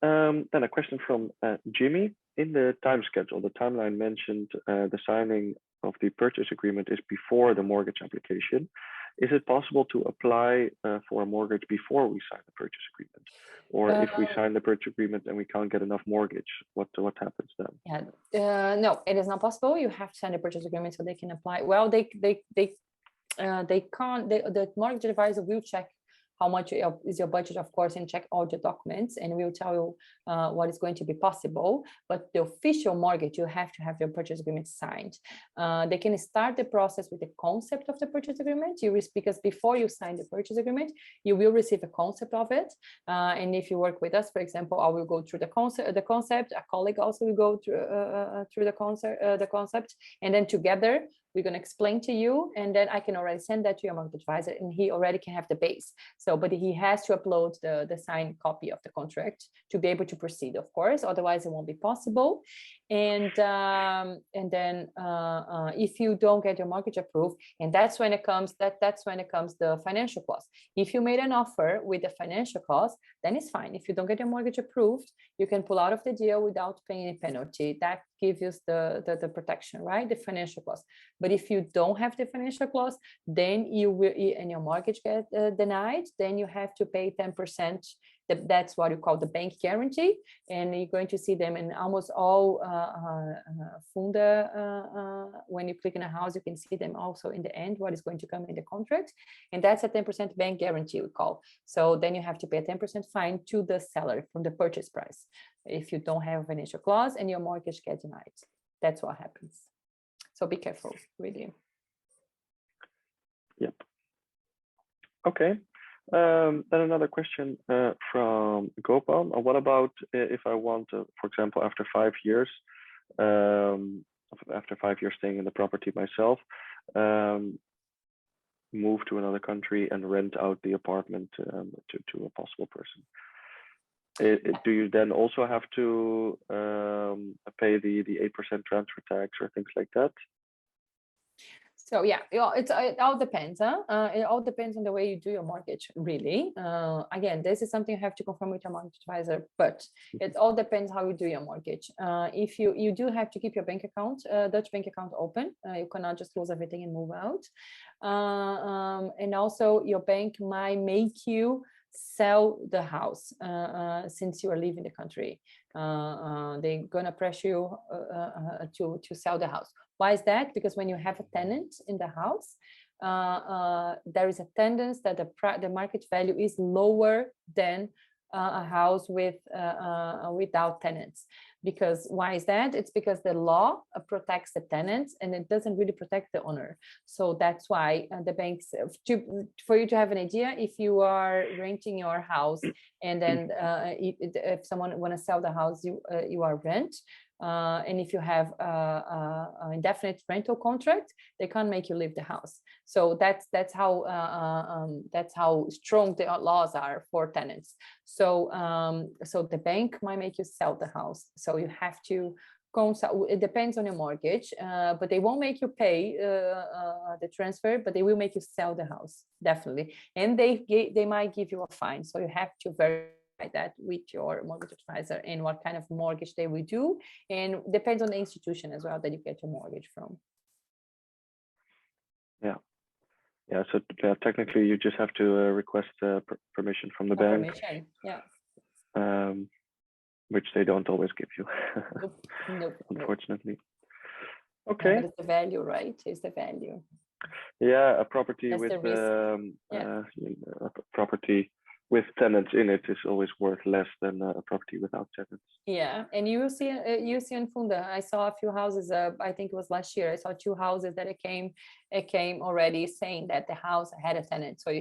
Then a question from Jimmy. In the time schedule, the timeline mentioned the signing of the purchase agreement is before the mortgage application. Is it possible to apply for a mortgage before we sign the purchase agreement? Or if we sign the purchase agreement and we can't get enough mortgage, what happens then? Yeah, no, it is not possible. You have to sign the purchase agreement so they can apply. Well, they can't. The mortgage advisor will check how much is your budget, of course, and check all the documents, and we'll tell you what is going to be possible. But the official mortgage, you have to have your purchase agreement signed. They can start the process with the concept of the purchase agreement. Because before you sign the purchase agreement, you will receive a concept of it. And if you work with us, for example, I will go through the concept. A colleague also will go through the concept, and then together we're going to explain to you, and then I can already send that to your mortgage advisor, and he already can have the base. So, but he has to upload the signed copy of the contract to be able to proceed, of course, otherwise it won't be possible. And then if you don't get your mortgage approved, and that's when it comes the financial clause. If you made an offer with the financial clause, then it's fine. If you don't get your mortgage approved, you can pull out of the deal without paying any penalty. That gives you the protection, right? The financial clause. But if you don't have the financial clause, then you will, and your mortgage get denied, then you have to pay 10%. That's what you call the bank guarantee, and you're going to see them in almost all funda. When you click in a house, you can see them also in the end, what is going to come in the contract, and that's a 10% bank guarantee we call. So then you have to pay a 10% fine to the seller from the purchase price if you don't have a financial clause and your mortgage gets denied. That's what happens. So be careful, really. Yep. Okay. Then another question from Gopal. What about if I want to, for example, after 5 years, staying in the property myself, move to another country and rent out the apartment to a possible person? Do you then also have to pay the 8% transfer tax or things like that? So yeah, it all depends. It all depends on the way you do your mortgage, really. Again, this is something you have to confirm with your mortgage advisor, but it all depends how you do your mortgage. If you do have to keep your bank account, Dutch bank account open. You cannot just close everything and move out. And also your bank might make you sell the house since you are leaving the country. They're gonna pressure you to sell the house. Why is that? Because when you have a tenant in the house, there is a tendency that the market value is lower than a house without tenants. Because why is that? It's because the law protects the tenants and it doesn't really protect the owner. So that's why the banks, for you to have an idea, if you are renting your house and then if someone want to sell the house, you are rent. And if you have an indefinite rental contract, they can't make you leave the house. So that's how strong the laws are for tenants. So so the bank might make you sell the house. So you have to consult. It depends on your mortgage, but they won't make you pay the transfer, but they will make you sell the house, definitely. And they might give you a fine. So you have to verify that with your mortgage advisor and what kind of mortgage they will do, and depends on the institution as well that you get your mortgage from. Yeah, so technically you just have to request permission from the bank. Permission, yeah. Which they don't always give you. Nope. Unfortunately. Okay. Yeah, but it's the value, right? It's the value. Yeah, a property That's with a property with tenants in it is always worth less than a property without tenants. Yeah, and you see in Funda, I saw a few houses. I think it was last year. I saw 2 houses that it came already saying that the house had a tenant. So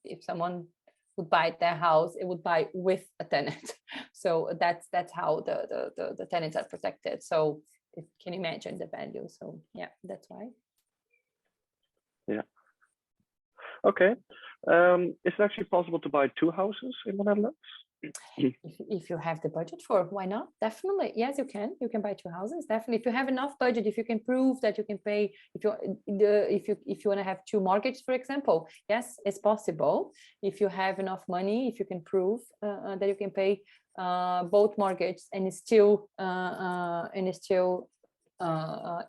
if someone would buy their house, it would buy with a tenant. So that's how the tenants are protected. So you can imagine the value. So yeah, that's why. Yeah. Okay. Is it actually possible to buy 2 houses in the Netherlands? If you have the budget for, why not? Definitely, yes, you can buy 2 houses. Definitely, if you have enough budget, if you can prove that you can pay, if you want to have 2 mortgages, for example, yes, it's possible. If you have enough money, if you can prove that you can pay both mortgages and is still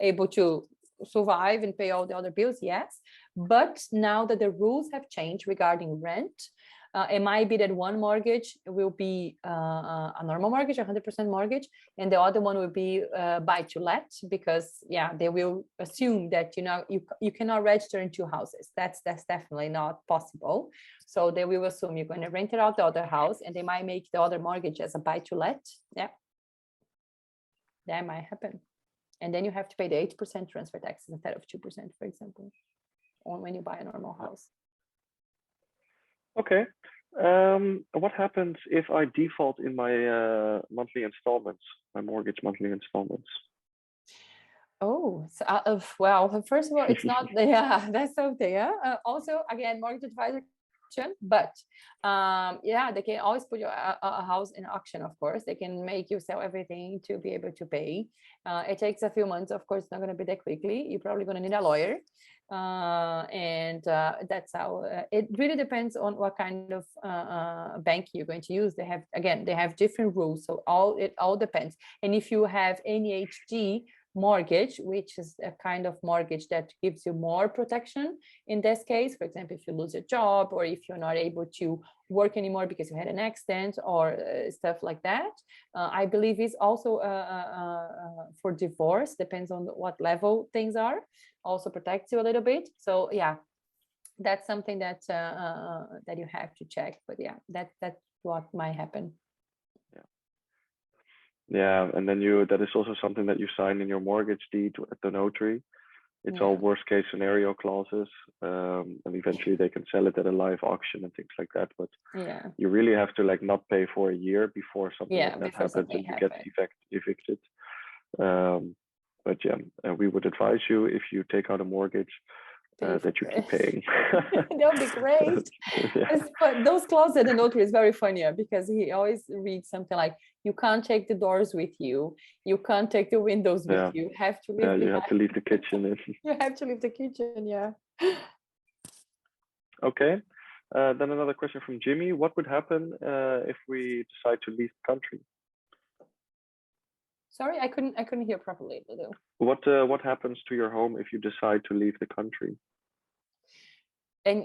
able to survive and pay all the other bills, yes. But now that the rules have changed regarding rent, it might be that one mortgage will be a normal mortgage, 100% mortgage, and the other one will be buy to let, because they will assume that you cannot register in 2 houses. That's definitely not possible. So they will assume you're going to rent it out the other house, and they might make the other mortgage as a buy to let. Yeah, that might happen. And then you have to pay the 8% transfer taxes instead of 2%, for example, on when you buy a normal house. Okay. What happens if I default in my monthly installments, my mortgage monthly installments? Oh, so, well, first of all, it's not, that's something. Also, again, mortgage advisor, but they can always put your a house in auction. Of course, they can make you sell everything to be able to pay. It takes a few months. Of course, it's not going to be that quickly. You're probably going to need a lawyer, and that's how it really depends on what kind of bank you're going to use. They have different rules, so it all depends. And if you have NHG mortgage, which is a kind of mortgage that gives you more protection in this case, for example, if you lose your job or if you're not able to work anymore because you had an accident or stuff like that, I believe is also for divorce, depends on what level things are, also protects you a little bit. So yeah, that's something that that you have to check. But yeah, that's what might happen. Yeah, and then that is also something that you sign in your mortgage deed at the notary. It's all worst case scenario clauses, and eventually they can sell it at a live auction and things like that. But you really have to not pay for a year before something like that happens and you get evicted. But we would advise you, if you take out a mortgage, that you keep paying. That would be great. Yeah. But those clauses in the notary is very funny because he always reads something like, you can't take the doors with you. You can't take the windows with Yeah. you. You have to leave You have to leave the kitchen. You have to leave the kitchen, yeah. Okay. Then another question from Jimmy. What would happen if we decide to leave the country? Sorry, I couldn't hear properly. What happens to your home if you decide to leave the country? And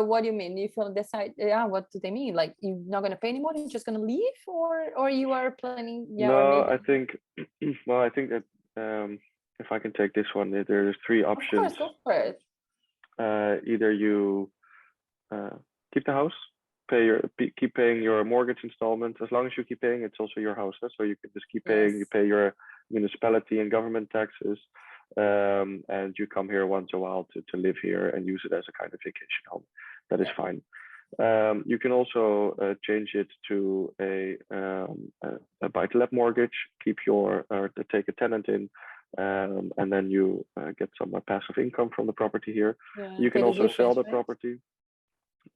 what do you mean? If you decide, yeah, what do they mean? Like you're not going to pay anymore, you're just going to leave, or you are planning? Yeah, no, or maybe... I think. Well, I think that if I can take this one, there's three options. Of course, go for it. Either you keep the house, keep paying your mortgage installment. As long as you keep paying, it's also your house, so you can just keep paying. Yes. You pay your municipality and government taxes, and you come here once a while to live here and use it as a kind of vacation home. That is fine. You can also change it to a buy-to-let mortgage. Keep take a tenant in, and then you get some passive income from the property here. Yeah, you can also sell the property.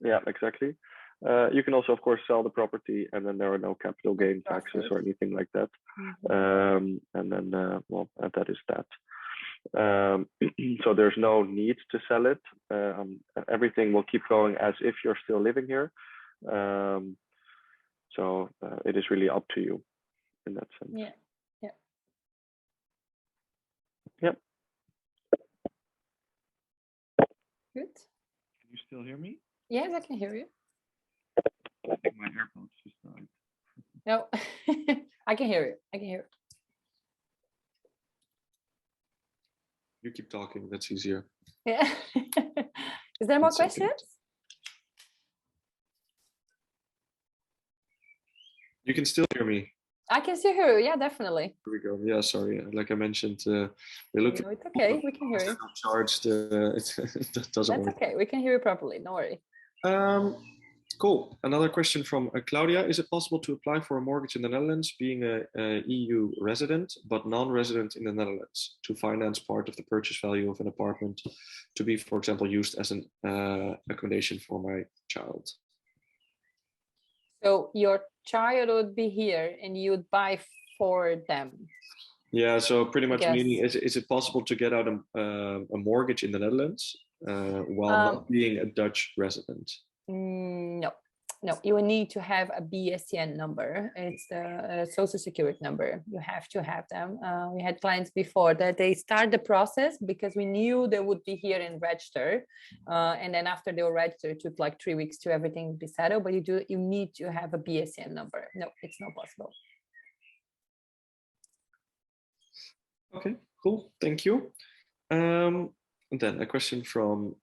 Yeah, exactly. You can also, of course, sell the property, and then there are no capital gain taxes or anything like that. And then, well, that is that. So there's no need to sell it. Everything will keep going as if you're still living here. So it is really up to you in that sense. Yeah. Yep. Good. Can you still hear me? Yes, I can hear you. I think my AirPods just died. No, I can hear you. I can hear you. You keep talking. That's easier. Yeah. Is there more questions? You can still hear me. I can still hear you. Yeah, definitely. Here we go. Yeah, sorry. Like I mentioned, we're looking. No, it's okay. We can hear you. Charged. It doesn't That's work. okay. We can hear you properly. Don't worry. Cool. Another question from Claudia. Is it possible to apply for a mortgage in the Netherlands, being a EU resident, but non-resident in the Netherlands, to finance part of the purchase value of an apartment to be, for example, used as an accommodation for my child? So your child would be here and you would buy for them. Yeah, so pretty much meaning, is it possible to get out a mortgage in the Netherlands while not being a Dutch resident? No, you will need to have a BSN number. It's the social security number. You have to have them. We had clients before that they start the process because we knew they would be here and register. And then after they were registered, it took like 3 weeks to everything be settled, but you need to have a BSN number. No, it's not possible. Okay, cool. Thank you. And then a question from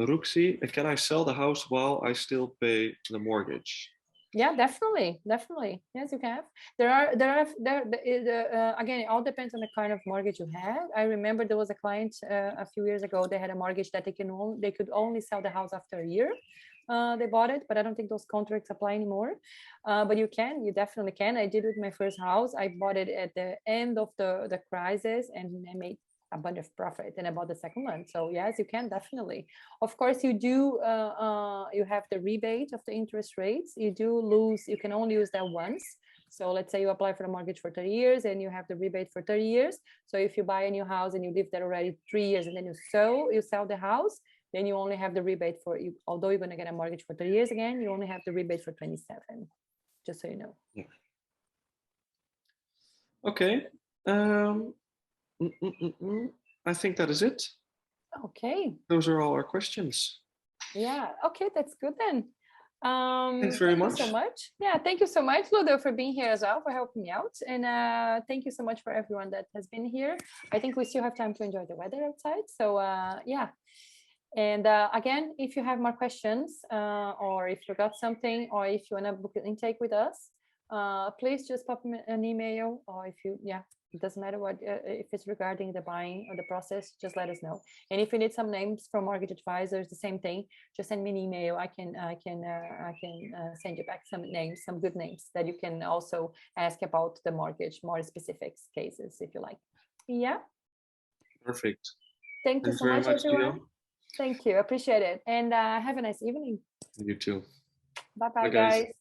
Ruxi. Can I sell the house while I still pay the mortgage? Yeah, definitely. Yes, you can. Again, it all depends on the kind of mortgage you have. I remember there was a client a few years ago. They had a mortgage that they could only sell the house after a year. They bought it, but I don't think those contracts apply anymore. But you definitely can. I did with my first house. I bought it at the end of the crisis, and I made a bunch of profit, and I bought the second one. So yes, you can definitely. Of course, you do. You have the rebate of the interest rates. You can only use that once. So let's say you apply for a mortgage for 30 years and you have the rebate for 30 years. So if you buy a new house and you live there already 3 years and then you sell the house, then you only have the rebate for you. Although you're going to get a mortgage for 30 years again, you only have the rebate for 27, just so you know. Yeah. Okay. I think that is it. Okay. Those are all our questions. Yeah. Okay, that's good then. Thanks very much. Thank you so much. Yeah, thank you so much, Ludo, for being here as well, for helping me out. And thank you so much for everyone that has been here. I think we still have time to enjoy the weather outside. So yeah. And again, if you have more questions or if you got something or if you want to book an intake with us, please just pop me an email or if you, It doesn't matter what, if it's regarding the buying or the process, just let us know. And if you need some names from mortgage advisors, the same thing, just send me an email. I can send you back some names, some good names that you can also ask about the mortgage, more specific cases if you like. Yeah. Perfect. Thank you Thanks so very much, much, everyone. Leo. Thank you. Appreciate it. And have a nice evening. You too. Bye-bye, Bye, guys. guys.